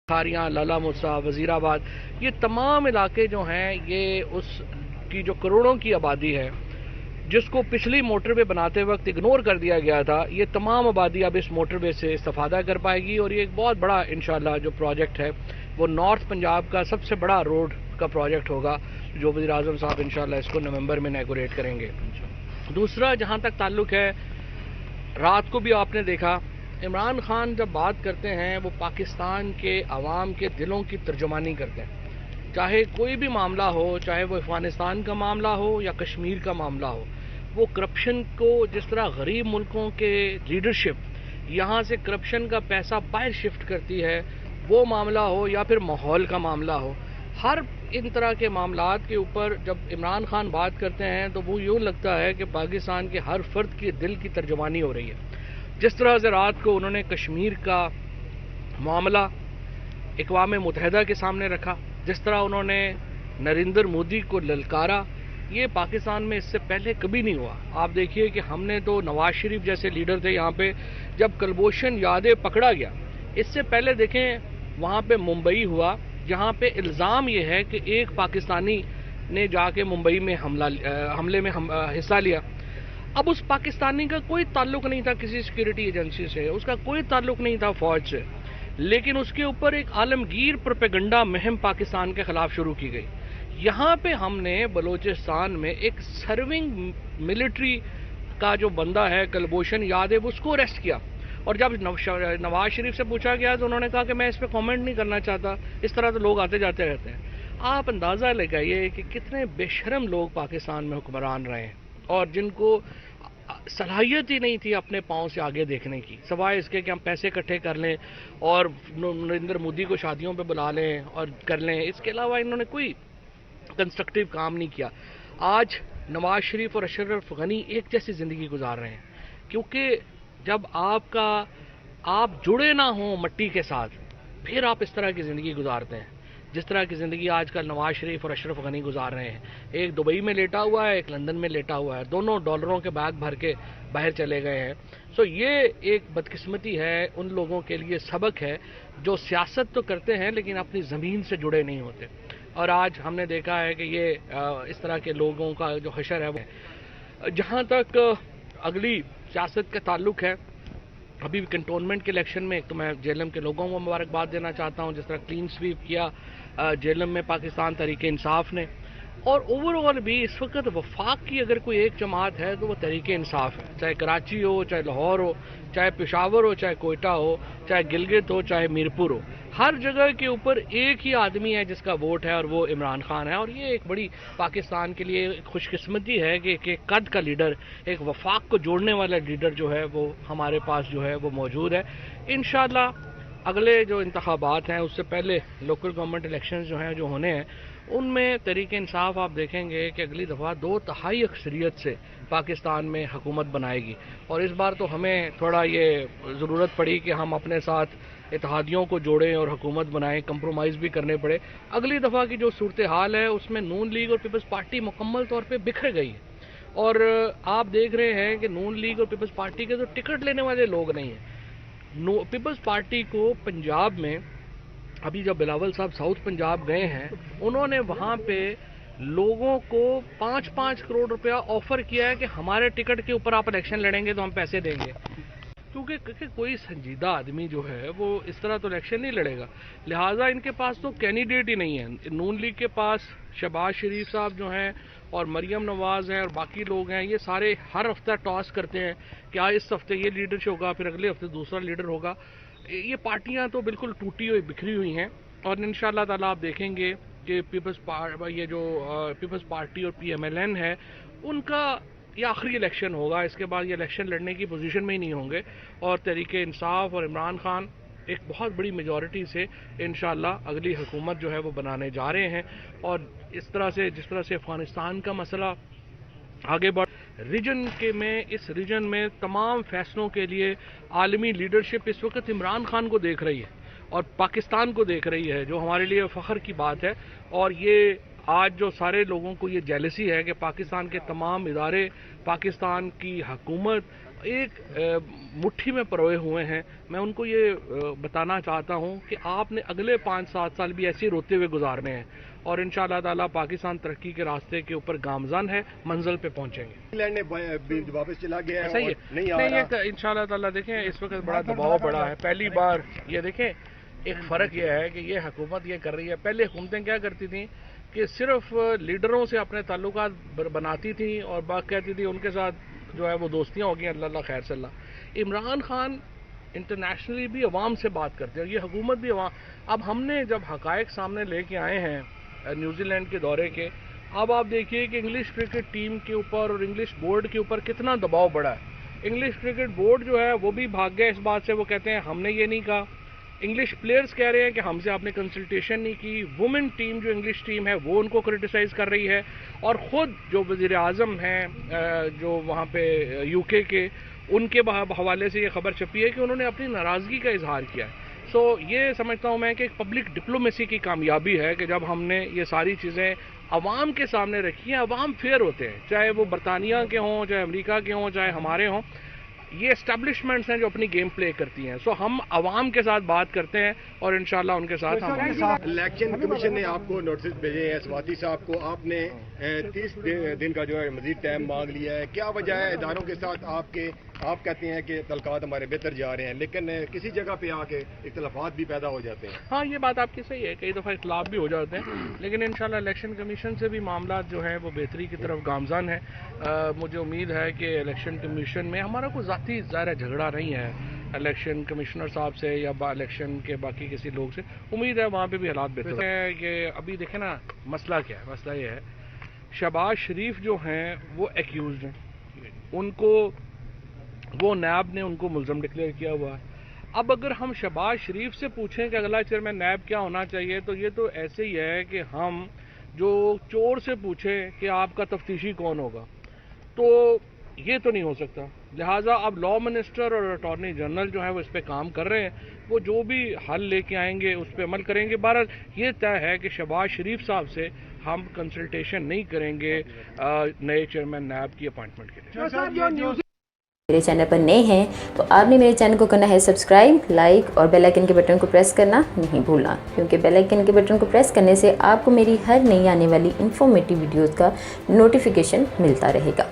खारियाँ, लाला मुसा, वजीराबाद, ये तमाम इलाके जो हैं ये उस की जो करोड़ों की आबादी है जिसको पिछली मोटरवे बनाते वक्त इग्नोर कर दिया गया था, ये तमाम आबादी अब इस मोटरवे से इस्तेफादा कर पाएगी और ये एक बहुत बड़ा इंशाल्लाह जो प्रोजेक्ट है वो नॉर्थ पंजाब का सबसे बड़ा रोड का प्रोजेक्ट होगा जो वज़ीर आज़म साहब इंशाल्लाह इसको नवंबर में इनॉग्रेट करेंगे। दूसरा जहाँ तक ताल्लुक है, रात को भी आपने देखा इमरान खान जब बात करते हैं वो पाकिस्तान के अवाम के दिलों की तर्जुमानी करते हैं। चाहे कोई भी मामला हो, चाहे वो अफगानिस्तान का मामला हो या कश्मीर का मामला हो, वो करप्शन को जिस तरह गरीब मुल्कों के लीडरशिप यहाँ से करप्शन का पैसा बाहर शिफ्ट करती है, वो मामला हो या फिर माहौल का मामला हो, हर इन तरह के मामलात के ऊपर जब इमरान खान बात करते हैं तो वो यूँ लगता है कि पाकिस्तान के हर फर्द के दिल की तर्जुमानी हो रही है। जिस तरह से रात को उन्होंने कश्मीर का मामला अक़वाम मुत्तहिदा के सामने रखा, जिस तरह उन्होंने नरेंद्र मोदी को ललकारा, ये पाकिस्तान में इससे पहले कभी नहीं हुआ। आप देखिए कि हमने तो नवाज शरीफ जैसे लीडर थे यहाँ पे, जब कुलभूषण यादव पकड़ा गया, इससे पहले देखें वहाँ पे मुंबई हुआ जहाँ पे इल्ज़ाम ये है कि एक पाकिस्तानी ने जाके मुंबई में हमले में हिस्सा लिया। अब उस पाकिस्तानी का कोई ताल्लुक नहीं था किसी सिक्योरिटी एजेंसी से, उसका कोई ताल्लुक नहीं था फौज से, लेकिन उसके ऊपर एक आलमगीर प्रोपेगेंडा मुहिम पाकिस्तान के खिलाफ शुरू की गई। यहाँ पे हमने बलूचिस्तान में एक सर्विंग मिलिट्री का जो बंदा है कुलभूषण यादव, उसको अरेस्ट किया और जब नवाज शरीफ से पूछा गया तो उन्होंने कहा कि मैं इस पर कमेंट नहीं करना चाहता। इस तरह तो लोग आते जाते रहते हैं। आप अंदाज़ा लगाइए कि कितने बेशरम लोग पाकिस्तान में हुक्मरान रहे हैं और जिनको सलाहियत ही नहीं थी अपने पाँव से आगे देखने की, सवाए इसके कि हम पैसे इकट्ठे कर लें और नरेंद्र मोदी को शादियों पे बुला लें और कर लें। इसके अलावा इन्होंने कोई कंस्ट्रक्टिव काम नहीं किया। आज नवाज शरीफ और अशरफ गनी एक जैसी ज़िंदगी गुजार रहे हैं, क्योंकि जब आप जुड़े ना हों मट्टी के साथ, फिर आप इस तरह की ज़िंदगी गुजारते हैं जिस तरह की ज़िंदगी आजकल नवाज शरीफ और अशरफ गनी गुजार रहे हैं। एक दुबई में लेटा हुआ है, एक लंदन में लेटा हुआ है, दोनों डॉलरों के बैग भर के बाहर चले गए हैं। सो ये एक बदकिस्मती है, उन लोगों के लिए सबक है जो सियासत तो करते हैं लेकिन अपनी ज़मीन से जुड़े नहीं होते। और आज हमने देखा है कि ये इस तरह के लोगों का जो हशर है वो। जहाँ तक अगली सियासत का ताल्लुक है, अभी कंटोनमेंट के इलेक्शन में एक तो मैं जेएलएम के लोगों को मुबारकबाद देना चाहता हूँ जिस तरह क्लीन स्वीप किया जेएलएम में पाकिस्तान तहरीक इंसाफ ने, और ओवरऑल भी इस वक्त वफाक की अगर कोई एक जमात है तो वो तहरीक इंसाफ है। चाहे कराची हो, चाहे लाहौर हो, चाहे पेशावर हो, चाहे कोयटा हो, चाहे गिलगित हो, चाहे मीरपुर हो, हर जगह के ऊपर एक ही आदमी है जिसका वोट है और वो इमरान खान है। और ये एक बड़ी पाकिस्तान के लिए खुशकिस्मती है कि एक कद का लीडर, एक वफाक को जोड़ने वाला लीडर जो है वो हमारे पास जो है वो मौजूद है। इंशाल्लाह अगले जो इंतखाबात हैं उससे पहले लोकल गवर्नमेंट इलेक्शंस जो हैं जो होने हैं, उनमें तहरीक इंसाफ आप देखेंगे कि अगली दफ़ा 2/3 अक्सरियत से पाकिस्तान में हुकूमत बनाएगी। और इस बार तो हमें थोड़ा ये ज़रूरत पड़ी कि हम अपने साथ इत्तेहादियों को जोड़ें और हुकूमत बनाएं, कंप्रोमाइज़ भी करने पड़े। अगली दफ़ा की जो सूरत हाल है उसमें नून लीग और पीपल्स पार्टी मुकम्मल तौर पर बिखर गई है। और आप देख रहे हैं कि नून लीग और पीपल्स पार्टी के तो टिकट लेने वाले लोग नहीं हैं। पीपल्स पार्टी को पंजाब में अभी जब बिलावल साहब साउथ पंजाब गए हैं, उन्होंने वहाँ पे लोगों को 5-5 करोड़ रुपया ऑफर किया है कि हमारे टिकट के ऊपर आप इलेक्शन लड़ेंगे तो हम पैसे देंगे, क्योंकि कोई संजीदा आदमी जो है वो इस तरह तो इलेक्शन नहीं लड़ेगा। लिहाजा इनके पास तो कैंडिडेट ही नहीं है। नून लीग के पास शहबाज शरीफ साहब जो हैं और मरियम नवाज़ हैं और बाकी लोग हैं, ये सारे हर हफ्ता टॉस करते हैं कि आज इस हफ्ते ये लीडर होगा, फिर अगले हफ्ते दूसरा लीडर होगा। ये पार्टियां तो बिल्कुल टूटी हुई बिखरी हुई हैं। और इंशाअल्लाह ताला आप देखेंगे कि पीपल्स पार्टी और पीएमएलएन है, उनका ये आखिरी इलेक्शन होगा। इसके बाद ये इलेक्शन लड़ने की पोजीशन में ही नहीं होंगे और तहरीक इंसाफ और इमरान खान एक बहुत बड़ी मेजॉरिटी से इंशाअल्लाह अगली हुकूमत जो है वो बनाने जा रहे हैं। और इस तरह से जिस तरह से अफगानिस्तान का मसला आगे बढ़ इस रीजन में तमाम फैसलों के लिए आलमी लीडरशिप इस वक्त इमरान खान को देख रही है और पाकिस्तान को देख रही है, जो हमारे लिए फ़ख्र की बात है। और ये आज जो सारे लोगों को ये जेलसी है कि पाकिस्तान के तमाम इदारे, पाकिस्तान की हुकूमत ایک مٹھی میں پروئے ہوئے ہیں. میں ان کو یہ بتانا چاہتا ہوں کہ آپ نے اگلے 5-7 سال بھی ایسے روتے ہوئے گزارنے ہیں اور انشاءاللہ تعالیٰ پاکستان ترقی کے راستے کے اوپر گامزن ہے, منزل پہ پہنچیں گے. انگلینڈ نے واپس چلا گیا ہے, صحیح ہے, نہیں انشاءاللہ تعالیٰ دیکھیں اس وقت بڑا دباؤ پڑا ہے. پہلی بار یہ دیکھیں ایک فرق یہ ہے کہ یہ حکومت یہ کر رہی ہے. پہلے حکومتیں کیا کرتی تھیں کہ صرف لیڈروں سے اپنے تعلقات بناتی تھیں اور بات کہتی تھی ان کے ساتھ جو ہے وہ دوستیاں ہو گئی, اللہ خیر صلی اللہ. عمران خان انٹرنیشنلی بھی عوام سے بات کرتے ہیں, یہ حکومت بھی عوام. اب ہم نے جب حقائق سامنے لے کے آئے ہیں نیوزی لینڈ کے دورے کے, اب آپ دیکھیے کہ انگلش کرکٹ ٹیم کے اوپر اور انگلش بورڈ کے اوپر کتنا دباؤ بڑھا ہے. انگلش کرکٹ بورڈ جو ہے وہ بھی بھاگ گیا اس بات سے, وہ کہتے ہیں ہم نے یہ نہیں کہا. انگلش پلیئرز کہہ رہے ہیں کہ ہم سے آپ نے کنسلٹیشن نہیں کی. وومن ٹیم جو انگلش ٹیم ہے وہ ان کو کرٹیسائز کر رہی ہے, اور خود جو وزیر اعظم ہیں جو وہاں پہ یو کے ان کے حوالے سے یہ خبر چھپی ہے کہ انہوں نے اپنی ناراضگی کا اظہار کیا ہے. سو یہ سمجھتا ہوں میں کہ ایک پبلک ڈپلومیسی کی کامیابی ہے کہ جب ہم نے یہ ساری چیزیں عوام کے سامنے رکھی ہیں. عوام فیئر ہوتے ہیں, چاہے وہ برطانیہ کے ہوں, چاہے امریکہ کے ہوں, چاہے ہمارے ہوں. یہ اسٹیبلشمنٹس ہیں جو اپنی گیم پلے کرتی ہیں. سو ہم عوام کے ساتھ بات کرتے ہیں اور انشاءاللہ ان کے ساتھ ہم. الیکشن کمیشن نے آپ کو نوٹس بھیجے ہیں سواتی صاحب کو, آپ نے 30 دن کا جو ہے مزید ٹائم مانگ لیا ہے. کیا وجہ ہے اداروں کے ساتھ آپ کہتے ہیں کہ تعلقات ہمارے بہتر جا رہے ہیں, لیکن کسی جگہ پہ آ کے اختلافات بھی پیدا ہو جاتے ہیں؟ ہاں یہ بات آپ کی صحیح ہے, کئی دفعہ اختلاف بھی ہو جاتے ہیں, لیکن انشاءاللہ الیکشن کمیشن سے بھی معاملات جو ہیں وہ بہتری کی طرف گامزن ہیں. مجھے امید ہے کہ الیکشن کمیشن میں ہمارا کوئی ذاتی ظاہر جھگڑا نہیں ہے الیکشن کمشنر صاحب سے یا الیکشن کے باقی کسی لوگ سے. امید ہے وہاں پہ بھی حالات بہتر ہیں. کہ ابھی دیکھیں نا مسئلہ کیا ہے, مسئلہ یہ ہے شہباز شریف جو ہیں وہ ایکیوزڈ ہیں, ان کو وہ نیب نے ان کو ملزم ڈکلیئر کیا ہوا ہے. اب اگر ہم شہباز شریف سے پوچھیں کہ اگلا چیئرمین نیب کیا ہونا چاہیے, تو یہ تو ایسے ہی ہے کہ ہم جو چور سے پوچھیں کہ آپ کا تفتیشی کون ہوگا, تو یہ تو نہیں ہو سکتا. لہٰذا اب لا منسٹر اور اٹارنی جنرل جو ہے وہ اس پہ کام کر رہے ہیں, وہ جو بھی حل لے کے آئیں گے اس پہ عمل کریں گے. بہرحال یہ طے ہے کہ شہباز شریف صاحب سے ہم کنسلٹیشن نہیں کریں گے نئے چیئرمین نیب کی اپائنٹمنٹ کے لیے. میرے چینل پر نئے ہیں تو آپ نے میرے چینل کو کرنا ہے سبسکرائب, لائک اور بیل آئیکن کے بٹن کو پریس کرنا نہیں بھولنا, کیونکہ بیل آئیکن کے بٹن کو پریس کرنے سے آپ کو میری ہر نئی آنے والی انفارمیٹیو ویڈیوز کا نوٹیفیکیشن ملتا رہے گا.